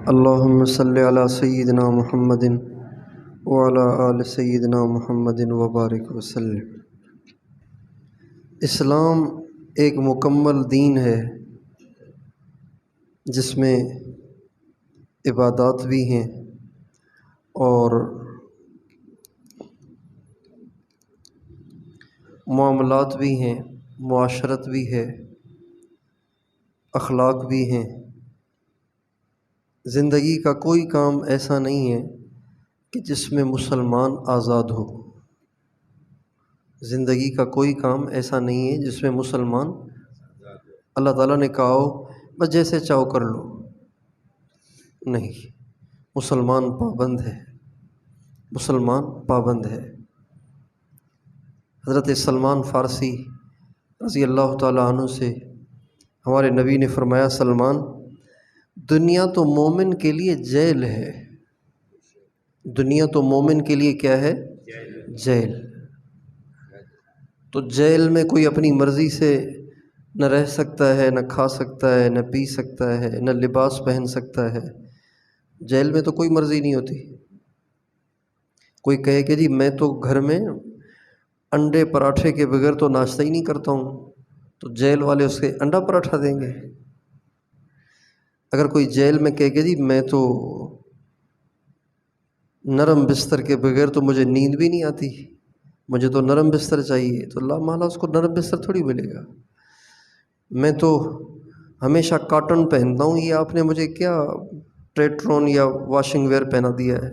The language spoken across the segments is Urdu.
اللہم صلی علی سیدنا محمد وعلی آل سیدنا محمد وبارک وسلم۔ اسلام ایک مکمل دین ہے جس میں عبادات بھی ہیں اور معاملات بھی ہیں، معاشرت بھی ہے، اخلاق بھی ہیں۔ زندگی کا کوئی کام ایسا نہیں ہے کہ جس میں مسلمان آزاد ہو۔ زندگی کا کوئی کام ایسا نہیں ہے جس میں مسلمان، اللہ تعالیٰ نے کہا ہو بس جیسے چاہو کر لو، نہیں، مسلمان پابند ہے، مسلمان پابند ہے۔ حضرت سلمان فارسی رضی اللہ تعالیٰ عنہ سے ہمارے نبی نے فرمایا، سلمان، دنیا تو مومن کے لیے جیل ہے، دنیا تو مومن کے لیے کیا ہے؟ جیل۔ تو جیل میں کوئی اپنی مرضی سے نہ رہ سکتا ہے، نہ کھا سکتا ہے، نہ پی سکتا ہے، نہ لباس پہن سکتا ہے۔ جیل میں تو کوئی مرضی نہیں ہوتی۔ کوئی کہے کہ جی میں تو گھر میں انڈے پراٹھے کے بغیر تو ناشتہ ہی نہیں کرتا ہوں، تو جیل والے اس کے انڈا پراٹھا دیں گے۔ اگر کوئی جیل میں کہے کہ جی میں تو نرم بستر کے بغیر تو مجھے نیند بھی نہیں آتی، مجھے تو نرم بستر چاہیے، تو اللہ مالا اس کو نرم بستر تھوڑی ملے گا۔ میں تو ہمیشہ کاٹن پہنتا ہوں، یہ آپ نے مجھے کیا ٹریٹرون یا واشنگ ویئر پہنا دیا ہے؟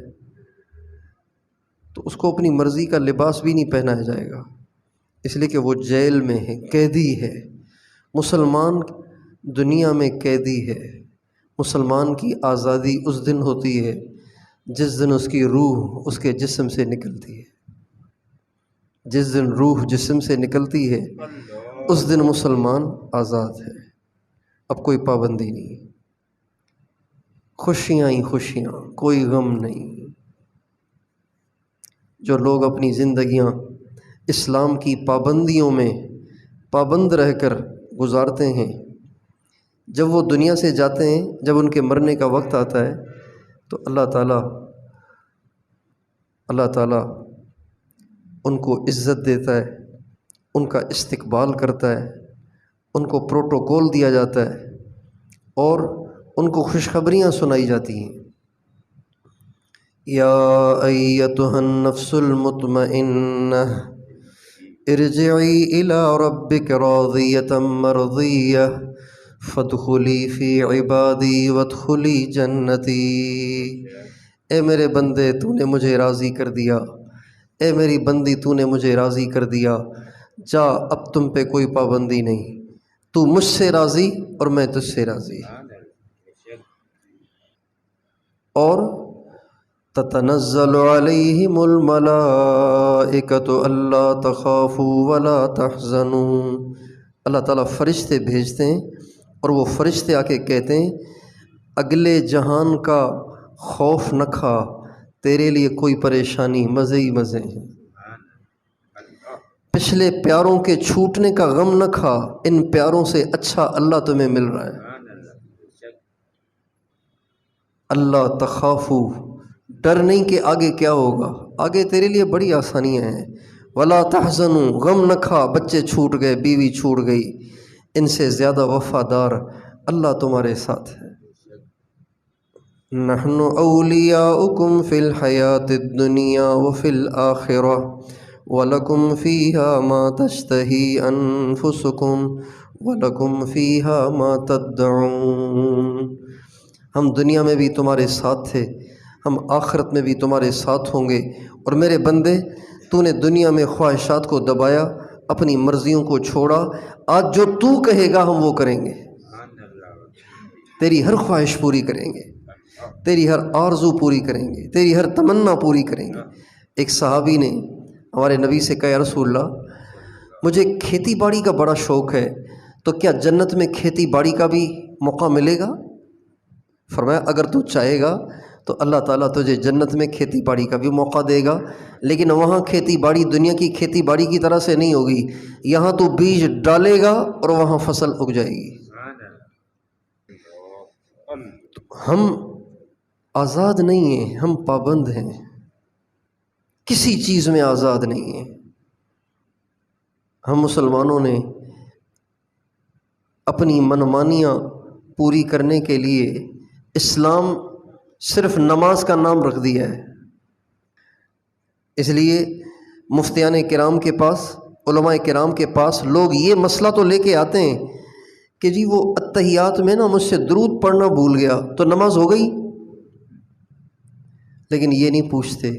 تو اس کو اپنی مرضی کا لباس بھی نہیں پہنایا جائے گا، اس لیے کہ وہ جیل میں ہے، قیدی ہے۔ مسلمان دنیا میں قیدی ہے۔ مسلمان کی آزادی اس دن ہوتی ہے جس دن اس کی روح اس کے جسم سے نکلتی ہے۔ جس دن روح جسم سے نکلتی ہے اس دن مسلمان آزاد ہے، اب کوئی پابندی نہیں، خوشیاں ہی خوشیاں، کوئی غم نہیں۔ جو لوگ اپنی زندگیاں اسلام کی پابندیوں میں پابند رہ کر گزارتے ہیں، جب وہ دنیا سے جاتے ہیں، جب ان کے مرنے کا وقت آتا ہے تو اللہ تعالیٰ ان کو عزت دیتا ہے، ان کا استقبال کرتا ہے، ان کو پروٹوکول دیا جاتا ہے اور ان کو خوشخبریاں سنائی جاتی ہیں۔ یا ایتھا النفس المطمئنہ ارجعی الی ربک راضیۃ مرضیہ فادخلی فی عبادی وادخلی جنتی۔ اے میرے بندے، تو نے مجھے راضی کر دیا، اے میری بندی، تو نے مجھے راضی کر دیا، جا، اب تم پہ کوئی پابندی نہیں، تو مجھ سے راضی اور میں تجھ سے راضی۔ اور تتنزل علیہم الملائکۃ الا تخافوا ولا تحزنوا، اللہ تعالیٰ فرشتے بھیجتے ہیں اور وہ فرشتے آ کے کہتے ہیں اگلے جہان کا خوف نہ کھا، تیرے لیے کوئی پریشانی، مزے ہی مزے ہیں۔ پچھلے پیاروں کے چھوٹنے کا غم نہ کھا، ان پیاروں سے اچھا اللہ تمہیں مل رہا ہے۔ اللہ تخافو، ڈر نہیں کہ آگے کیا ہوگا، آگے تیرے لیے بڑی آسانیاں ہیں۔ ولا تحزنوا، غم نہ کھا، بچے چھوٹ گئے، بیوی چھوٹ گئی، ان سے زیادہ وفادار اللہ تمہارے ساتھ ہے۔ نحن اولیاؤکم فی الحیاۃ الدنیا وفی الآخرہ وَلَكُمْ فِيهَا مَا تَشْتَهِي أَنفُسُكُمْ وَلَكُمْ فِيهَا مَا تَدَّعُونَ۔ ہم دنیا میں بھی تمہارے ساتھ تھے، ہم آخرت میں بھی تمہارے ساتھ ہوں گے۔ اور میرے بندے، تو نے دنیا میں خواہشات کو دبایا، اپنی مرضیوں کو چھوڑا، آج جو تو کہے گا ہم وہ کریں گے، تیری ہر خواہش پوری کریں گے، تیری ہر آرزو پوری کریں گے، تیری ہر تمنا پوری کریں گے۔ ایک صحابی نے ہمارے نبی سے کہا، یا رسول اللہ، مجھے کھیتی باڑی کا بڑا شوق ہے، تو کیا جنت میں کھیتی باڑی کا بھی موقع ملے گا؟ فرمایا اگر تو چاہے گا تو اللہ تعالیٰ تجھے جنت میں کھیتی باڑی کا بھی موقع دے گا، لیکن وہاں کھیتی باڑی دنیا کی کھیتی باڑی کی طرح سے نہیں ہوگی، یہاں تو بیج ڈالے گا اور وہاں فصل اگ جائے گی۔ ہم آزاد نہیں ہیں، ہم پابند ہیں، کسی چیز میں آزاد نہیں ہیں۔ ہم مسلمانوں نے اپنی منمانیاں پوری کرنے کے لیے اسلام صرف نماز کا نام رکھ دیا ہے۔ اس لیے مفتیان کرام کے پاس، علماء کرام کے پاس لوگ یہ مسئلہ تو لے کے آتے ہیں کہ جی وہ اتحیات میں نا مجھ سے درود پڑھنا بھول گیا تو نماز ہو گئی، لیکن یہ نہیں پوچھتے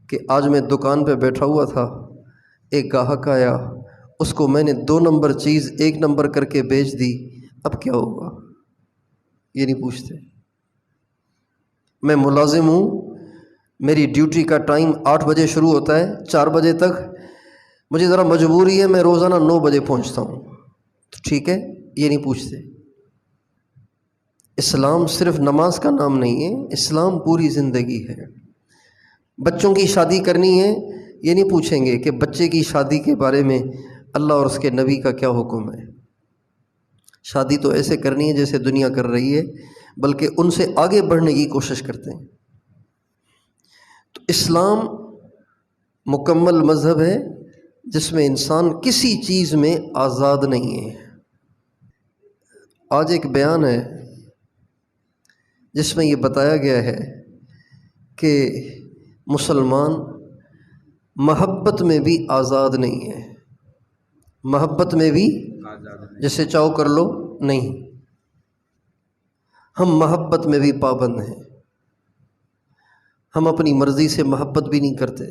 کہ آج میں دکان پہ بیٹھا ہوا تھا، ایک گاہک آیا، اس کو میں نے 2 نمبر چیز 1 نمبر کر کے بیچ دی، اب کیا ہوگا؟ یہ نہیں پوچھتے۔ میں ملازم ہوں، میری ڈیوٹی کا ٹائم 8 بجے شروع ہوتا ہے، 4 بجے تک مجھے ذرا مجبوری ہے، میں روزانہ 9 بجے پہنچتا ہوں، تو ٹھیک ہے، یہ نہیں پوچھتے۔ اسلام صرف نماز کا نام نہیں ہے، اسلام پوری زندگی ہے۔ بچوں کی شادی کرنی ہے، یہ نہیں پوچھیں گے کہ بچے کی شادی کے بارے میں اللہ اور اس کے نبی کا کیا حکم ہے۔ شادی تو ایسے کرنی ہے جیسے دنیا کر رہی ہے، بلکہ ان سے آگے بڑھنے کی کوشش کرتے ہیں۔ تو اسلام مکمل مذہب ہے جس میں انسان کسی چیز میں آزاد نہیں ہے۔ آج ایک بیان ہے جس میں یہ بتایا گیا ہے کہ مسلمان محبت میں بھی آزاد نہیں ہے، محبت میں بھی جیسے چاہو کر لو نہیں، ہم محبت میں بھی پابند ہیں، ہم اپنی مرضی سے محبت بھی نہیں کرتے۔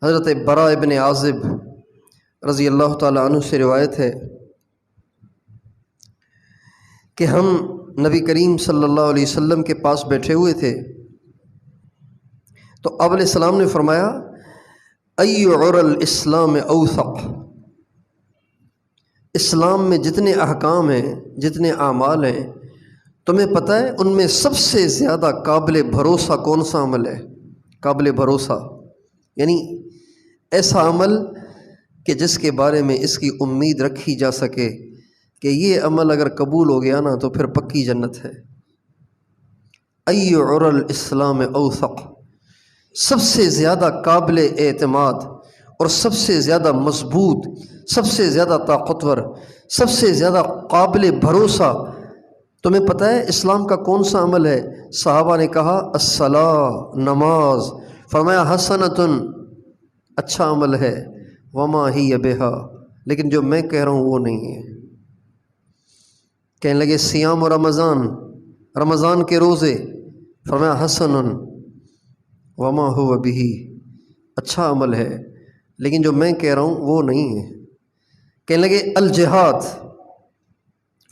حضرت براء ابن عازب رضی اللہ تعالیٰ عنہ سے روایت ہے کہ ہم نبی کریم صلی اللہ علیہ وسلم کے پاس بیٹھے ہوئے تھے، تو آپ علیہ السلام نے فرمایا ای عر الاسلام اوثق، اسلام میں جتنے احکام ہیں، جتنے اعمال ہیں، تمہیں پتہ ہے ان میں سب سے زیادہ قابل بھروسہ کون سا عمل ہے؟ قابل بھروسہ یعنی ایسا عمل کہ جس کے بارے میں اس کی امید رکھی جا سکے کہ یہ عمل اگر قبول ہو گیا نا تو پھر پکی جنت ہے۔ ای عر الاسلام اوثق، سب سے زیادہ قابل اعتماد اور سب سے زیادہ مضبوط، سب سے زیادہ طاقتور، سب سے زیادہ قابل بھروسہ تمہیں پتہ ہے اسلام کا کون سا عمل ہے؟ صحابہ نے کہا الصلاۃ، نماز۔ فرمایا حسنۃ، اچھا عمل ہے، وما ہی بہا، لیکن جو میں کہہ رہا ہوں وہ نہیں ہے۔ کہنے لگے صیام و رمضان، رمضان کے روزے۔ فرمایا حسن وما هو به، اچھا عمل ہے، لیکن جو میں کہہ رہا ہوں وہ نہیں ہے۔ کہنے لگے الجہاد،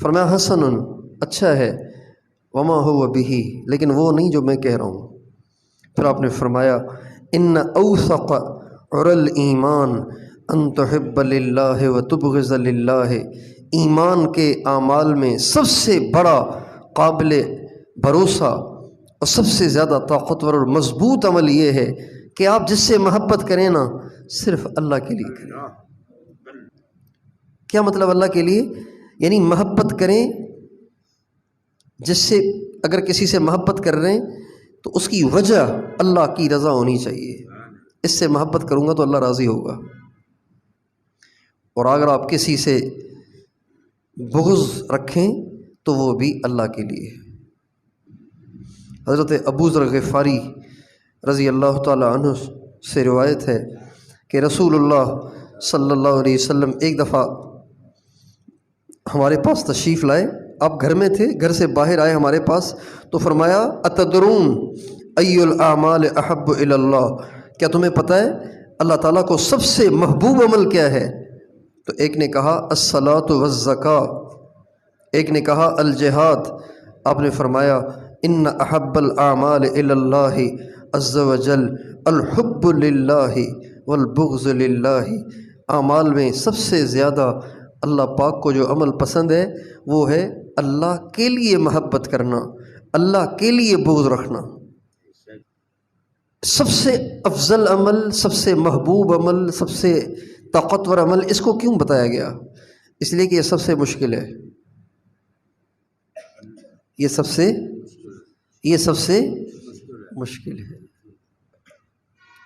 فرمایا حسن، اچھا ہے، وما هو به، لیکن وہ نہیں جو میں کہہ رہا ہوں۔ پھر آپ نے فرمایا ان اوثق عر الایمان ان تحب للہ وتبغض للہ، ایمان کے اعمال میں سب سے بڑا قابل بھروسہ اور سب سے زیادہ طاقتور اور مضبوط عمل یہ ہے کہ آپ جس سے محبت کریں نا صرف اللہ کے لیے کریں۔ کیا مطلب اللہ کے لیے؟ یعنی محبت کریں جس سے، اگر کسی سے محبت کر رہے ہیں تو اس کی وجہ اللہ کی رضا ہونی چاہیے، اس سے محبت کروں گا تو اللہ راضی ہوگا۔ اور اگر آپ کسی سے بغض رکھیں تو وہ بھی اللہ کے لیے۔ حضرت ابو ذر غفاری رضی اللہ تعالیٰ عنہ سے روایت ہے کہ رسول اللہ صلی اللہ علیہ وسلم ایک دفعہ ہمارے پاس تشریف لائے، آپ گھر میں تھے، گھر سے باہر آئے ہمارے پاس، تو فرمایا اتدرون ای الاعمال احب الی اللہ، کیا تمہیں پتہ ہے اللہ تعالیٰ کو سب سے محبوب عمل کیا ہے؟ تو ایک نے کہا الصلاۃ والزکاۃ، ایک نے کہا الجہاد۔ آپ نے فرمایا ان احب الاعمال الی اللہ عز وجل الحب للہ والبغض للہ، اعمال میں سب سے زیادہ اللہ پاک کو جو عمل پسند ہے وہ ہے اللہ کے لیے محبت کرنا، اللہ کے لیے بغض رکھنا۔ سب سے افضل عمل، سب سے محبوب عمل، سب سے طاقتور عمل، اس کو کیوں بتایا گیا؟ اس لیے کہ یہ سب سے مشکل ہے، یہ سب سے یہ سب سے مشکل ہے۔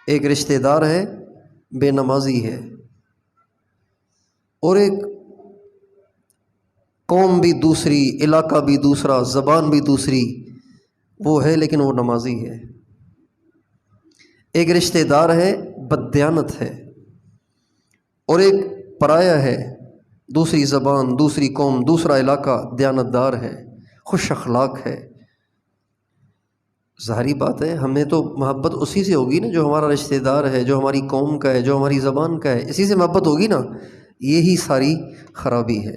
ایک رشتہ دار ہے بے نمازی ہے، اور ایک قوم بھی دوسری، علاقہ بھی دوسرا، زبان بھی دوسری، وہ ہے لیکن وہ نمازی ہے۔ ایک رشتہ دار ہے بددیانت ہے، اور ایک پرایا ہے، دوسری زبان، دوسری قوم، دوسرا علاقہ، دیانتدار ہے، خوش اخلاق ہے۔ ظاہری بات ہے ہمیں تو محبت اسی سے ہوگی نا جو ہمارا رشتہ دار ہے، جو ہماری قوم کا ہے، جو ہماری زبان کا ہے، اسی سے محبت ہوگی نا۔ یہی ساری خرابی ہے،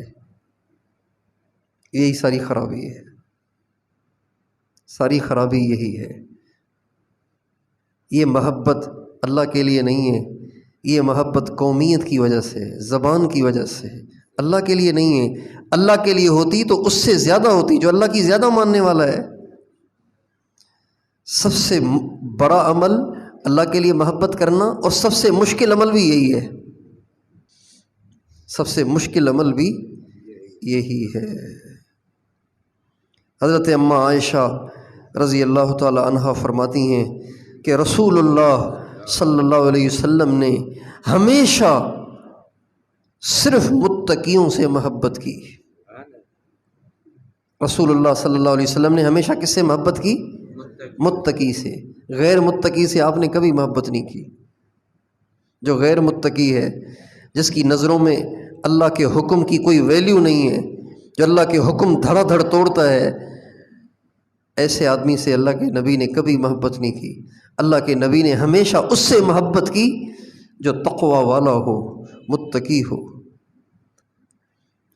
یہی ساری خرابی ہے، ساری خرابی یہی ہے۔ یہ محبت اللہ کے لیے نہیں ہے، یہ محبت قومیت کی وجہ سے، زبان کی وجہ سے، اللہ کے لیے نہیں ہے۔ اللہ کے لیے ہوتی تو اس سے زیادہ ہوتی، جو اللہ کی زیادہ ماننے والا ہے۔ سب سے بڑا عمل اللہ کے لیے محبت کرنا، اور سب سے مشکل عمل بھی یہی ہے، سب سے مشکل عمل بھی یہی ہے۔ حضرت اماں عائشہ رضی اللہ تعالی عنہا فرماتی ہیں کہ رسول اللہ صلی اللہ علیہ وسلم نے ہمیشہ صرف متقیوں سے محبت کی۔ رسول اللہ صلی اللہ علیہ وسلم نے ہمیشہ کس سے محبت کی؟ متقی سے۔ غیر متقی سے آپ نے کبھی محبت نہیں کی۔ جو غیر متقی ہے، جس کی نظروں میں اللہ کے حکم کی کوئی ویلیو نہیں ہے، جو اللہ کے حکم دھڑا دھڑ توڑتا ہے، ایسے آدمی سے اللہ کے نبی نے کبھی محبت نہیں کی۔ اللہ کے نبی نے ہمیشہ اس سے محبت کی جو تقوی والا ہو، متقی ہو۔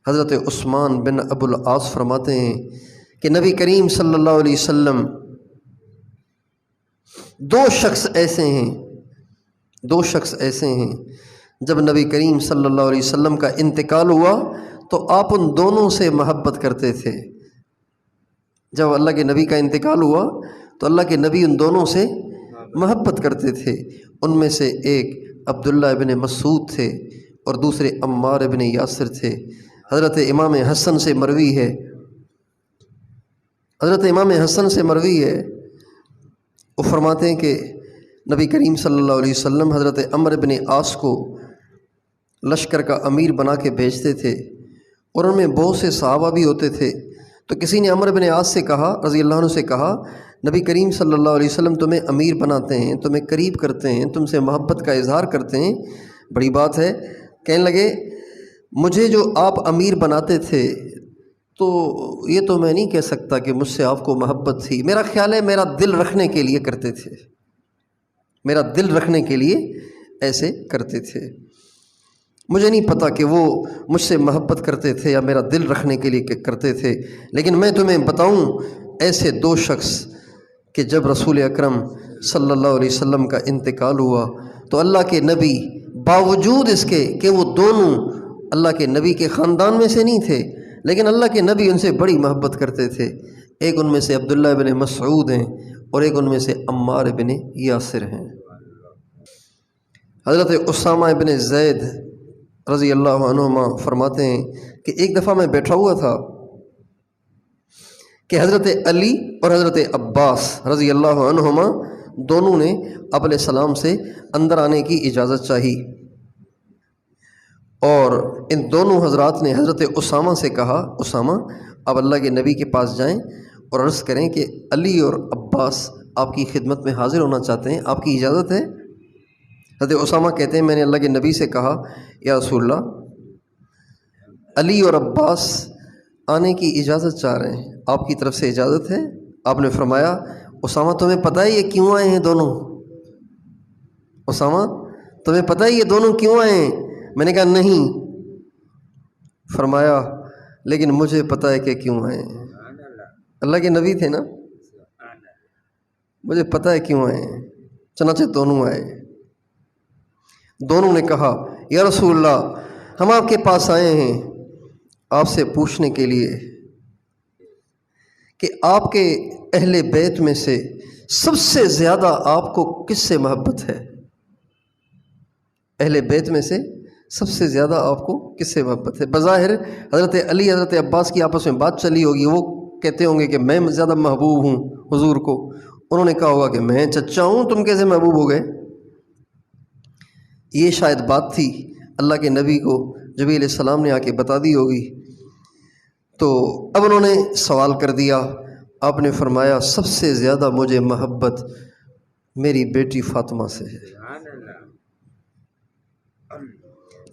حضرت عثمان بن ابو العاص فرماتے ہیں کہ نبی کریم صلی اللہ علیہ وسلم دو شخص ایسے ہیں جب نبی کریم صلی اللہ علیہ وسلم کا انتقال ہوا تو آپ ان دونوں سے محبت کرتے تھے۔ جب اللہ کے نبی کا انتقال ہوا تو اللہ کے نبی ان دونوں سے محبت کرتے تھے۔ ان میں سے ایک عبداللہ ابن مسعود تھے اور دوسرے عمار ابن یاسر تھے۔ حضرت امام حسن سے مروی ہے، وہ فرماتے ہیں کہ نبی کریم صلی اللہ علیہ وسلم حضرت عمر بن عاص کو لشکر کا امیر بنا کے بھیجتے تھے، اور ان میں بہت سے صحابہ بھی ہوتے تھے۔ تو کسی نے عمر بن عاص سے کہا، رضی اللہ عنہ سے کہا، نبی کریم صلی اللہ علیہ وسلم تمہیں امیر بناتے ہیں، تمہیں قریب کرتے ہیں، تم سے محبت کا اظہار کرتے ہیں، بڑی بات ہے۔ کہنے لگے مجھے جو آپ امیر بناتے تھے تو یہ تو میں نہیں کہہ سکتا کہ مجھ سے آپ کو محبت تھی، میرا خیال ہے میرا دل رکھنے کے لیے کرتے تھے، میرا دل رکھنے کے لیے ایسے کرتے تھے۔ مجھے نہیں پتا کہ وہ مجھ سے محبت کرتے تھے یا میرا دل رکھنے کے لیے کرتے تھے، لیکن میں تمہیں بتاؤں ایسے دو شخص کہ جب رسول اکرم صلی اللہ علیہ وسلم کا انتقال ہوا تو اللہ کے نبی باوجود اس کے کہ وہ دونوں اللہ کے نبی کے خاندان میں سے نہیں تھے، لیکن اللہ کے نبی ان سے بڑی محبت کرتے تھے۔ ایک ان میں سے عبداللہ ابن مسعود ہیں اور ایک ان میں سے عمار ابن یاسر ہیں۔ حضرت اسامہ ابن زید رضی اللہ عنہما فرماتے ہیں کہ ایک دفعہ میں بیٹھا ہوا تھا کہ حضرت علی اور حضرت عباس رضی اللہ عنہما دونوں نے آپ علیہ السلام سے اندر آنے کی اجازت چاہی، اور ان دونوں حضرات نے حضرت اسامہ سے کہا، اسامہ آپ اللہ کے نبی کے پاس جائیں اور عرض کریں کہ علی اور عباس آپ کی خدمت میں حاضر ہونا چاہتے ہیں، آپ کی اجازت ہے؟ حضرت اسامہ کہتے ہیں میں نے اللہ کے نبی سے کہا یا رسول اللہ، علی اور عباس آنے کی اجازت چاہ رہے ہیں، آپ کی طرف سے اجازت ہے؟ آپ نے فرمایا اسامہ تمہیں پتہ ہے یہ کیوں آئے ہیں دونوں؟ اسامہ تمہیں پتہ ہے یہ دونوں کیوں آئے ہیں؟ میں نے کہا نہیں۔ فرمایا لیکن مجھے پتہ ہے کہ کیوں آئے ہیں، اللہ کے نبی تھے نا، مجھے پتہ ہے کیوں آئے ہیں۔ چنانچہ دونوں آئے، دونوں نے کہا یا رسول اللہ ہم آپ کے پاس آئے ہیں آپ سے پوچھنے کے لیے کہ آپ کے اہل بیت میں سے سب سے زیادہ آپ کو کس سے محبت ہے؟ اہل بیت میں سے سب سے زیادہ آپ کو کس سے محبت ہے؟ بظاہر حضرت علی حضرت عباس کی آپس میں بات چلی ہوگی، وہ کہتے ہوں گے کہ میں زیادہ محبوب ہوں، حضور کو، انہوں نے کہا ہوگا کہ میں چچا ہوں، تم کیسے محبوب ہو گئے؟ یہ شاید بات تھی اللہ کے نبی کو جبریل علیہ السلام نے آ کے بتا دی ہوگی۔ تو اب انہوں نے سوال کر دیا، آپ نے فرمایا سب سے زیادہ مجھے محبت میری بیٹی فاطمہ سے ہے۔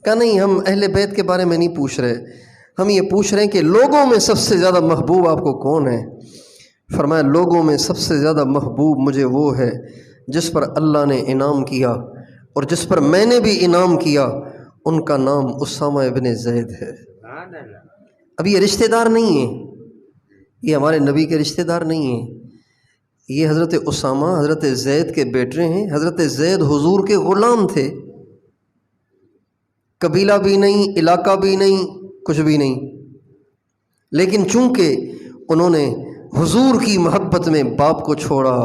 کہا نہیں، ہم اہل بیت کے بارے میں نہیں پوچھ رہے، ہم یہ پوچھ رہے ہیں کہ لوگوں میں سب سے زیادہ محبوب آپ کو کون ہے؟ فرمایا لوگوں میں سب سے زیادہ محبوب مجھے وہ ہے جس پر اللہ نے انعام کیا اور جس پر میں نے بھی انعام کیا، ان کا نام اسامہ ابن زید ہے۔ اب یہ رشتہ دار نہیں ہیں، یہ ہمارے نبی کے رشتہ دار نہیں ہیں، یہ حضرت اسامہ حضرت زید کے بیٹے ہیں۔ حضرت زید حضور کے غلام تھے، قبیلہ بھی نہیں، علاقہ بھی نہیں، کچھ بھی نہیں، لیکن چونکہ انہوں نے حضور کی محبت میں باپ کو چھوڑا،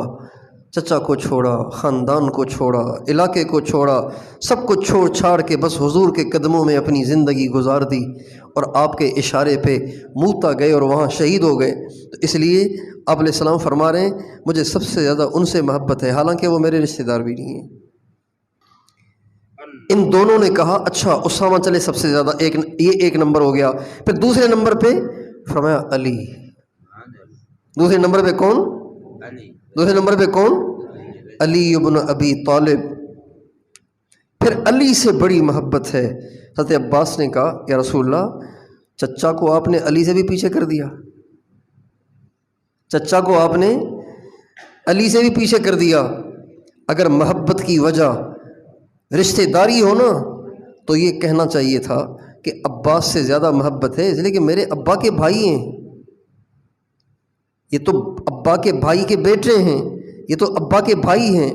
چچا کو چھوڑا، خاندان کو چھوڑا، علاقے کو چھوڑا، سب کچھ چھوڑ چھاڑ کے بس حضور کے قدموں میں اپنی زندگی گزار دی اور آپ کے اشارے پہ موتا گئے اور وہاں شہید ہو گئے۔ تو اس لیے آپ علیہ السلام فرما رہے ہیں مجھے سب سے زیادہ ان سے محبت ہے، حالانکہ وہ میرے رشتہ دار بھی نہیں ہیں۔ ان دونوں نے کہا اچھا اسامہ چلے سب سے زیادہ، یہ ایک نمبر ہو گیا۔ پھر دوسرے نمبر پہ فرمایا علی۔ دوسرے نمبر پہ کون؟ دوسرے نمبر پہ کون؟ علی ابن ابی طالب۔ پھر علی سے بڑی محبت ہے۔ حضرت عباس نے کہا یا رسول اللہ، چچا کو آپ نے علی سے بھی پیچھے کر دیا، چچا کو آپ نے علی سے بھی پیچھے کر دیا۔ اگر محبت کی وجہ رشتہ داری ہو نا تو یہ کہنا چاہیے تھا کہ عباس سے زیادہ محبت ہے، اس لیے کہ میرے ابا کے بھائی ہیں، یہ تو ابا کے بھائی کے بیٹے ہیں، یہ تو ابا کے بھائی ہیں،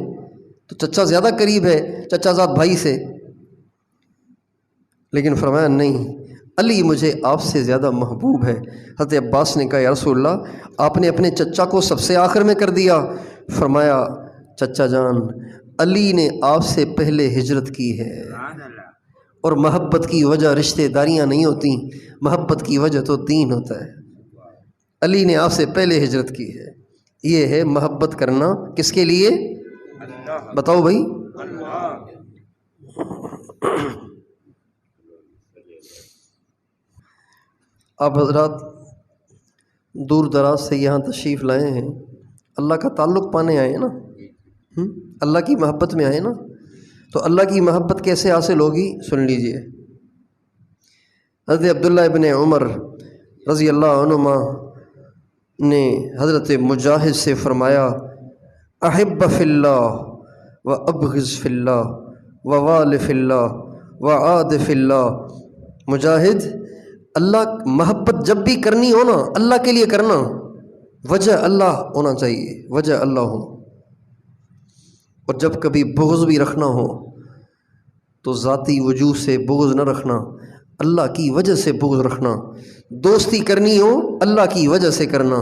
تو چچا زیادہ قریب ہے چچا زاد بھائی سے۔ لیکن فرمایا نہیں، علی مجھے آپ سے زیادہ محبوب ہے۔ حضرت عباس نے کہا یا رسول اللہ، آپ نے اپنے چچا کو سب سے آخر میں کر دیا۔ فرمایا چچا جان، علی نے آپ سے پہلے ہجرت کی ہے، اور محبت کی وجہ رشتہ داریاں نہیں ہوتی، محبت کی وجہ تو دین ہوتا ہے۔ علی نے آپ سے پہلے ہجرت کی ہے۔ یہ ہے محبت کرنا کس کے لیے؟ بتاؤ بھائی۔ آپ حضرات دور دراز سے یہاں تشریف لائے ہیں، اللہ کا تعلق پانے آئے ہیں نا، اللہ کی محبت میں آئے نا، تو اللہ کی محبت کیسے حاصل ہوگی سن لیجئے۔ حضرت عبداللہ ابن عمر رضی اللہ عنہما نے حضرت مجاہد سے فرمایا احب فی اللہ و ابغض فی اللہ و وال فی اللہ و عاد فی اللہ۔ مجاہد، اللہ محبت جب بھی کرنی ہو نا اللہ کے لیے کرنا، وجہ اللہ ہونا چاہیے، وجہ اللہ ہو، اور جب کبھی بغض بھی رکھنا ہو تو ذاتی وجوہ سے بغض نہ رکھنا، اللہ کی وجہ سے بغض رکھنا۔ دوستی کرنی ہو اللہ کی وجہ سے کرنا،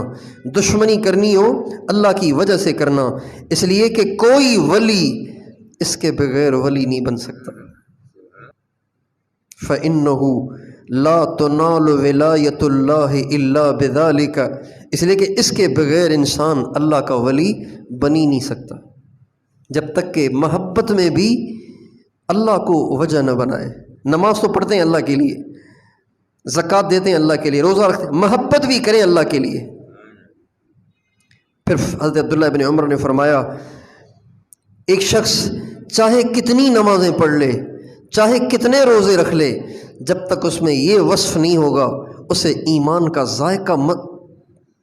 دشمنی کرنی ہو اللہ کی وجہ سے کرنا، اس لیے کہ کوئی ولی اس کے بغیر ولی نہیں بن سکتا۔ فَإِنَّهُ لَا تُنَالُ وِلَایَةُ اللَّهِ إِلَّا بِذَلِكَ، اس لیے کہ اس کے بغیر انسان اللہ کا ولی بنی نہیں سکتا، جب تک کہ محبت میں بھی اللہ کو وجہ نہ بنائے۔ نماز تو پڑھتے ہیں اللہ کے لیے، زکوٰۃ دیتے ہیں اللہ کے لیے، روزہ رکھتے ہیں، محبت بھی کریں اللہ کے لیے۔ پھر حضرت عبداللہ ابن عمر نے فرمایا ایک شخص چاہے کتنی نمازیں پڑھ لے، چاہے کتنے روزے رکھ لے، جب تک اس میں یہ وصف نہیں ہوگا اسے ایمان کا ذائقہ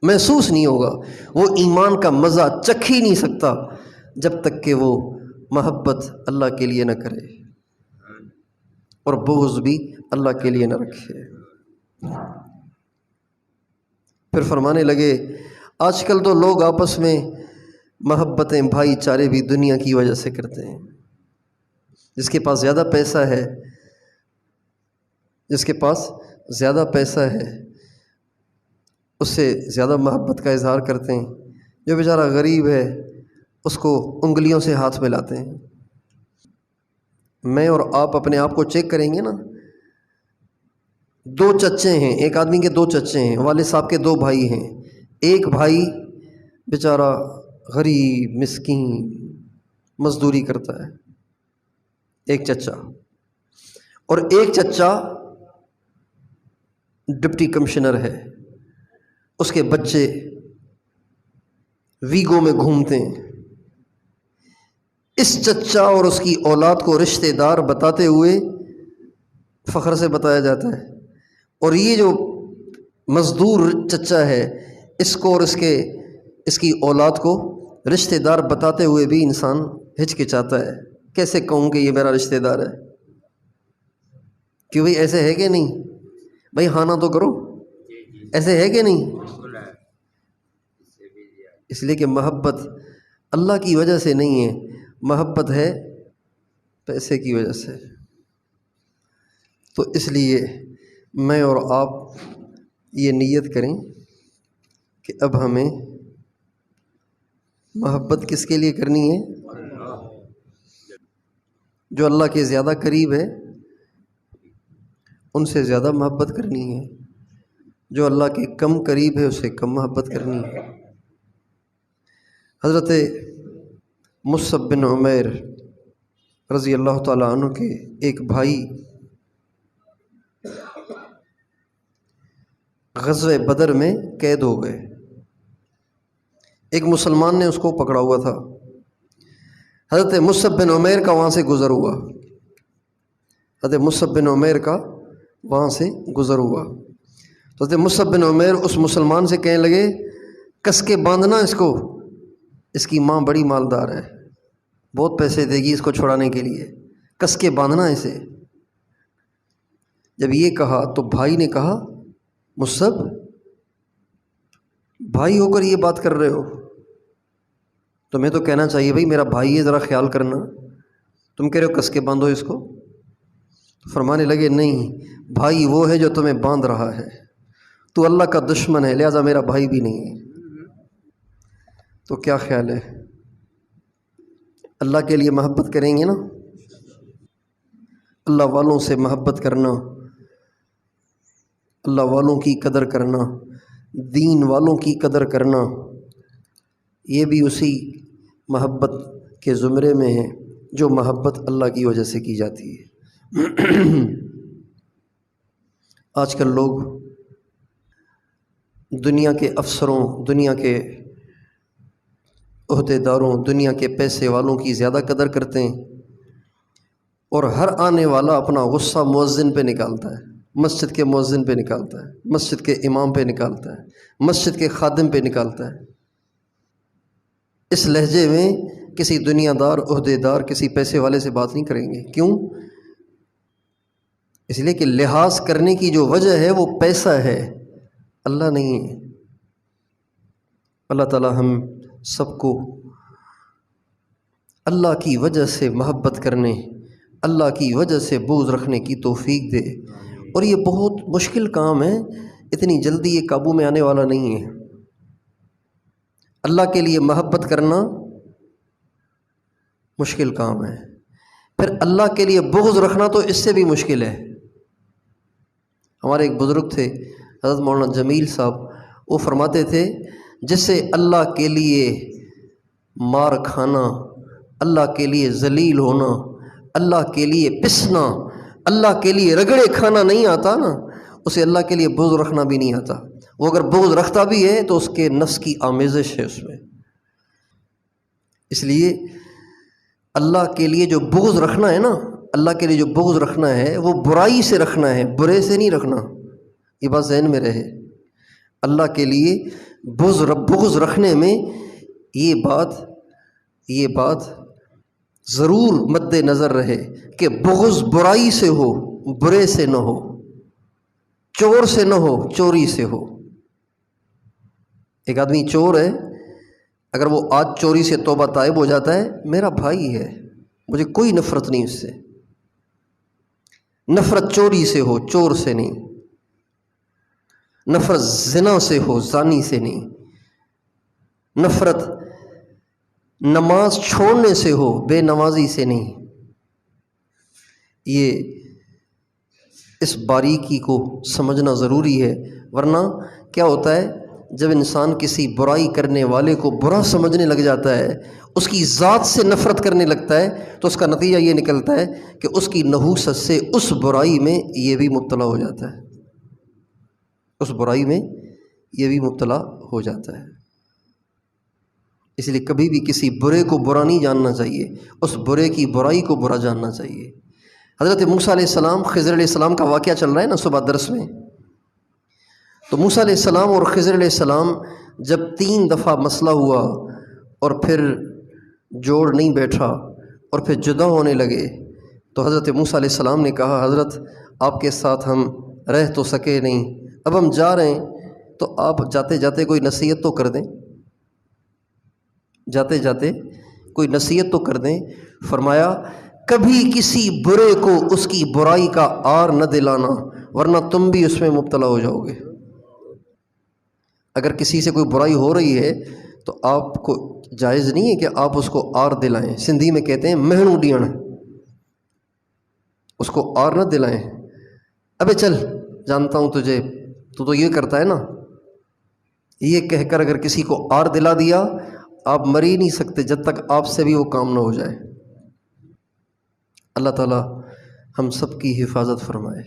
محسوس نہیں ہوگا، وہ ایمان کا مزہ چکھ ہی نہیں سکتا جب تک کہ وہ محبت اللہ کے لیے نہ کرے اور بغض بھی اللہ کے لیے نہ رکھے۔ پھر فرمانے لگے آج کل تو لوگ آپس میں محبتیں بھائی چارے بھی دنیا کی وجہ سے کرتے ہیں، جس کے پاس زیادہ پیسہ ہے، جس کے پاس زیادہ پیسہ ہے اس سے زیادہ محبت کا اظہار کرتے ہیں، جو بیچارہ غریب ہے اس کو انگلیوں سے ہاتھ ملاتے ہیں۔ میں اور آپ اپنے آپ کو چیک کریں گے نا، دو چچے ہیں، ایک آدمی کے دو چچے ہیں، والد صاحب کے دو بھائی ہیں، ایک بھائی بیچارہ غریب مسکین مزدوری کرتا ہے، ایک چچا، اور ایک چچا ڈپٹی کمشنر ہے، اس کے بچے ویگو میں گھومتے ہیں۔ اس چچا اور اس کی اولاد کو رشتہ دار بتاتے ہوئے فخر سے بتایا جاتا ہے، اور یہ جو مزدور چچا ہے اس کو اور اس کی اولاد کو رشتہ دار بتاتے ہوئے بھی انسان ہچکچاتا ہے، کیسے کہوں کہ یہ میرا رشتہ دار ہے؟ کہ بھئی ایسے ہے کہ نہیں؟ بھئی ہاں نہ تو کرو، ایسے ہے کہ نہیں؟ اس لیے کہ محبت اللہ کی وجہ سے نہیں ہے، محبت ہے پیسے کی وجہ سے۔ تو اس لیے میں اور آپ یہ نیت کریں کہ اب ہمیں محبت کس کے لیے کرنی ہے؟ جو اللہ کے زیادہ قریب ہے ان سے زیادہ محبت کرنی ہے، جو اللہ کے کم قریب ہے اسے کم محبت کرنی ہے۔ حضرت مصعب بن عمیر رضی اللہ تعالیٰ عنہ کے ایک بھائی غزوہ بدر میں قید ہو گئے، ایک مسلمان نے اس کو پکڑا ہوا تھا، حضرت مصعب بن عمیر کا وہاں سے گزر ہوا، حضرت مصعب بن عمیر کا وہاں سے گزر ہوا تو حضرت مصعب بن عمیر اس مسلمان سے کہنے لگے کس کے باندھنا اس کو، اس کی ماں بڑی مالدار ہے، بہت پیسے دے گی اس کو چھڑانے کے لیے، کس کے باندھنا اسے۔ جب یہ کہا تو بھائی نے کہا مصعب بھائی ہو کر یہ بات کر رہے ہو، تمہیں تو کہنا چاہیے بھائی میرا بھائی ہے ذرا خیال کرنا، تم کہہ رہے ہو کس کے باندھو اس کو۔ فرمانے لگے نہیں، بھائی وہ ہے جو تمہیں باندھ رہا ہے، تو اللہ کا دشمن ہے لہذا میرا بھائی بھی نہیں ہے۔ تو کیا خیال ہے، اللہ کے لیے محبت کریں گے نا؟ اللہ والوں سے محبت کرنا، اللہ والوں کی قدر کرنا، دین والوں کی قدر کرنا، یہ بھی اسی محبت کے زمرے میں ہے جو محبت اللہ کی وجہ سے کی جاتی ہے۔ آج کل لوگ دنیا کے افسروں، دنیا کے عہدے داروں، دنیا کے پیسے والوں کی زیادہ قدر کرتے ہیں، اور ہر آنے والا اپنا غصہ مؤذن پہ نکالتا ہے، مسجد کے مؤذن پہ نکالتا ہے، مسجد کے امام پہ نکالتا ہے، مسجد کے خادم پہ نکالتا ہے۔ اس لہجے میں کسی دنیا دار، عہدے دار، کسی پیسے والے سے بات نہیں کریں گے۔ کیوں؟ اس لیے کہ لحاظ کرنے کی جو وجہ ہے وہ پیسہ ہے، اللہ نہیں ہے۔ اللہ تعالیٰ ہم سب کو اللہ کی وجہ سے محبت کرنے، اللہ کی وجہ سے بغض رکھنے کی توفیق دے۔ اور یہ بہت مشکل کام ہے، اتنی جلدی یہ قابو میں آنے والا نہیں ہے۔ اللہ کے لیے محبت کرنا مشکل کام ہے، پھر اللہ کے لیے بغض رکھنا تو اس سے بھی مشکل ہے۔ ہمارے ایک بزرگ تھے حضرت مولانا جمیل صاحب، وہ فرماتے تھے جسے اللہ کے لیے مار کھانا، اللہ کے لیے ذلیل ہونا، اللہ کے لیے پسنا، اللہ کے لیے رگڑے کھانا نہیں آتا نا، اسے اللہ کے لیے بغض رکھنا بھی نہیں آتا۔ وہ اگر بغض رکھتا بھی ہے تو اس کے نفس کی آمیزش ہے اس میں۔ اس لیے اللہ کے لیے جو بغض رکھنا ہے نا، اللہ کے لیے جو بغض رکھنا ہے وہ برائی سے رکھنا ہے، برے سے نہیں رکھنا، یہ بات ذہن میں رہے۔ اللہ کے لیے بغض رکھنے میں یہ بات ضرور مد نظر رہے کہ بغض برائی سے ہو، برے سے نہ ہو، چور سے نہ ہو، چوری سے ہو۔ ایک آدمی چور ہے، اگر وہ آج چوری سے توبہ طائب ہو جاتا ہے، میرا بھائی ہے، مجھے کوئی نفرت نہیں اس سے۔ نفرت چوری سے ہو، چور سے نہیں۔ نفرت زنا سے ہو، زانی سے نہیں۔ نفرت نماز چھوڑنے سے ہو، بے نمازی سے نہیں۔ یہ اس باریکی کو سمجھنا ضروری ہے، ورنہ کیا ہوتا ہے جب انسان کسی برائی کرنے والے کو برا سمجھنے لگ جاتا ہے، اس کی ذات سے نفرت کرنے لگتا ہے، تو اس کا نتیجہ یہ نکلتا ہے کہ اس کی نحوست سے اس برائی میں یہ بھی مبتلا ہو جاتا ہے، اس برائی میں یہ بھی مبتلا ہو جاتا ہے۔ اس لیے کبھی بھی کسی برے کو برا نہیں جاننا چاہیے، اس برے کی برائی کو برا جاننا چاہیے۔ حضرت موسیٰ علیہ السلام، خضر علیہ السلام کا واقعہ چل رہا ہے نا صبح درس میں، تو موسیٰ علیہ السلام اور خضر علیہ السلام جب 3 دفعہ مسئلہ ہوا اور پھر جوڑ نہیں بیٹھا اور پھر جدا ہونے لگے، تو حضرت موسیٰ علیہ السلام نے کہا حضرت آپ کے ساتھ ہم رہ تو سکے نہیں، اب ہم جا رہے ہیں، تو آپ جاتے جاتے کوئی نصیحت تو کر دیں، جاتے جاتے کوئی نصیحت تو کر دیں۔ فرمایا کبھی کسی برے کو اس کی برائی کا عار نہ دلانا، ورنہ تم بھی اس میں مبتلا ہو جاؤ گے۔ اگر کسی سے کوئی برائی ہو رہی ہے تو آپ کو جائز نہیں ہے کہ آپ اس کو عار دلائیں۔ سندھی میں کہتے ہیں مہنو ڈیڑھ، اس کو عار نہ دلائیں۔ ابے چل جانتا ہوں تجھے، تو یہ کرتا ہے نا، یہ کہہ کر اگر کسی کو عار دلا دیا، آپ مر ہی نہیں سکتے جب تک آپ سے بھی وہ کام نہ ہو جائے۔ اللہ تعالی ہم سب کی حفاظت فرمائے۔